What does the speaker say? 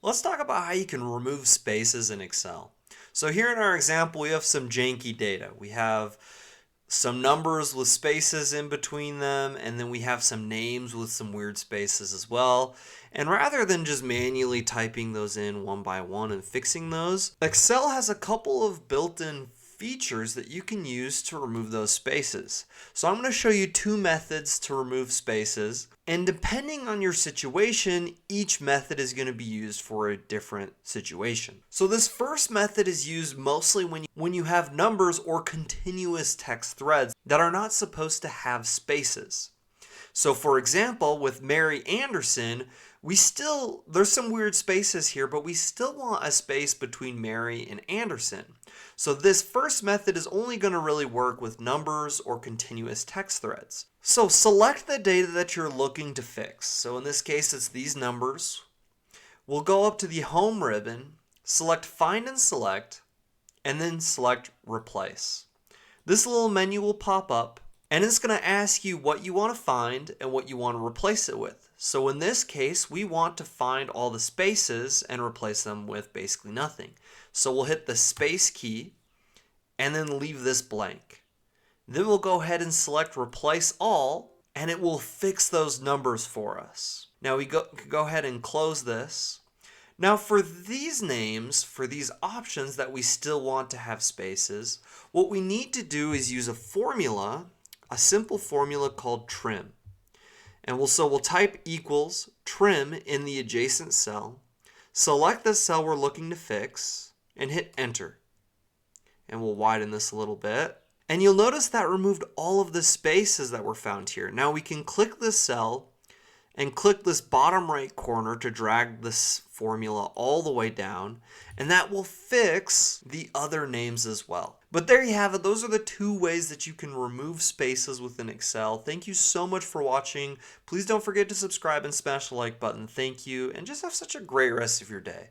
Let's talk about how you can remove spaces in Excel. So here in our example, we have some janky data. We have some numbers with spaces in between them, and then we have some names with some weird spaces as well. And rather than just manually typing those in one by one and fixing those, Excel has a couple of built-in features that you can use to remove those spaces. So I'm going to show you two methods to remove spaces, and depending on your situation, each method is going to be used for a different situation. So this first method is used mostly when you have numbers or continuous text threads that are not supposed to have spaces. So for example, with Mary Anderson, there's some weird spaces here, but we still want a space between Mary and Anderson. So this first method is only going to really work with numbers or continuous text threads. So select the data that you're looking to fix. So in this case, it's these numbers. We'll go up to the Home ribbon, select Find and Select, and then select Replace. This little menu will pop up, and it's going to ask you what you want to find and what you want to replace it with. So in this case, we want to find all the spaces and replace them with basically nothing. So we'll hit the space key and then leave this blank. Then we'll go ahead and select Replace All, and it will fix those numbers for us. Now we go ahead and close this. Now for these names, for these options that we still want to have spaces, what we need to do is use a formula, a simple formula called trim. And we'll type equals trim in the adjacent cell, select the cell we're looking to fix, and hit enter. And we'll widen this a little bit. And you'll notice that removed all of the spaces that were found here. Now we can click this cell and click this bottom right corner to drag this formula all the way down, and that will fix the other names as well. But there you have it. Those are the two ways that you can remove spaces within Excel. Thank you so much for watching. Please don't forget to subscribe and smash the like button. Thank you, and just have such a great rest of your day.